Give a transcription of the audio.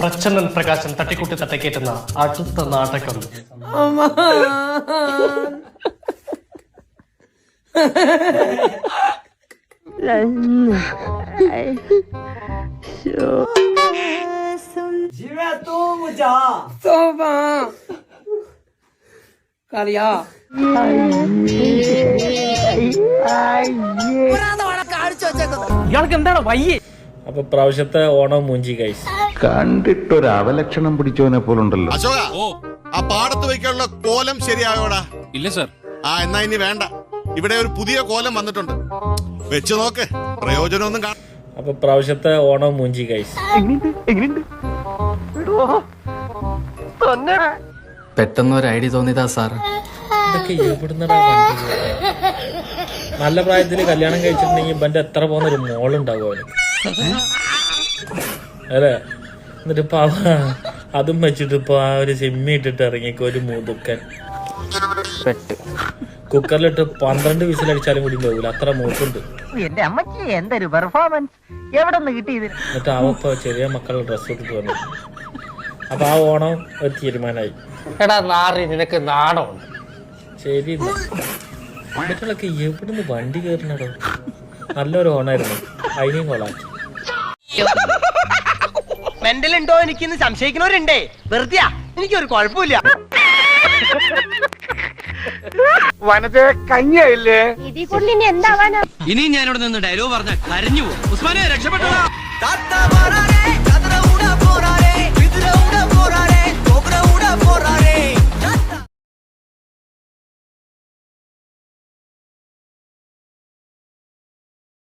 പ്രച്ഛന്നൻ പ്രകാശൻ തട്ടിക്കുട്ടി തട്ടക്കേറ്റുന്ന അടുത്ത നാടകം. ഇയാൾക്ക് എന്താണ് വയ്യേ? അപ്പൊ പ്രാവശ്യത്തെ ഓണം മൂഞ്ചി ഗൈസ്. കണ്ടിട്ടൊരു അവലക്ഷണം പിടിച്ചവനെ പോലുണ്ടല്ലോ. അശോക, ആ പാടത്ത് വയ്ക്കാനുള്ള കോലം ശരിയായോടാ? ഇല്ല സർ. എന്നാ ഇനി വേണ്ട. ഇവിടെ ഒരു പുതിയ കോലം വന്നിട്ടുണ്ട്, വെച്ച് നോക്ക്. പ്രയോജനമൊന്നും കാണാം. അപ്പൊ പ്രാവശ്യത്തെ ഓണം മൂഞ്ചി ഗൈസ്. പെട്ടെന്ന് ഒരു ഐഡിയ തോന്നിയതാ സാർ. ഇതൊക്കെ എവിടുന്നടാ വണ്ടി? നല്ല പ്രായത്തില് കല്യാണം കഴിച്ചിട്ടുണ്ടെങ്കിൽ ഇവന്റെ എത്ര പോകുന്ന ഒരു മോളുണ്ടാവും അവന്, അല്ലേ? എന്നിട്ട് ഇപ്പൊ അതും വെച്ചിട്ട് ഇപ്പൊ ആ ഒരു സിമ്മി ഇട്ടിട്ട് ഇറങ്ങിക്കോ ഒരു മുതുക്കൻ. കുക്കറിലിട്ട് 12 വിസിലടിച്ചാലും കൂടി പോകില്ല, അത്ര മൂത്തുണ്ട്. എന്റെ അമ്മക്ക് എന്തൊരു പെർഫോമൻസ്, എവിടെ നിന്ന് കിട്ടിയത്? എന്നിട്ട് അവപ്പോ ചെറിയ മക്കളുടെ ഡ്രസ്സ് ഇട്ടിട്ട് വന്നു. അപ്പൊ ആ ഓണം ഒരു തീരുമാനമായി. എടാ നാറി, നിനക്ക് നാണമുണ്ട്? ശരി, മറ്റുള്ളൊക്കെ എവിടുന്ന് വണ്ടി കയറണടോ? നല്ലൊരു ഓണായിരുന്നു, അതിനെയും കൊള്ളാക്കി. മെന്റലുണ്ടോ എനിക്കിന്ന് സംശയിക്കുന്നവരുണ്ടേ. വെറുതെ എനിക്കൊരു കുഴപ്പമില്ല. വനത്തെ കഞ്ഞില്ലേ ഇതിൽ കൊണ്ട് ഇനി എന്താവാനാ? ഇനി ഞാനിവിടെ നിന്ന് ഡയലോഗ് പറഞ്ഞ കരഞ്ഞു പോകും. ഉസ്മാനെ രക്ഷപ്പെട്ടോ.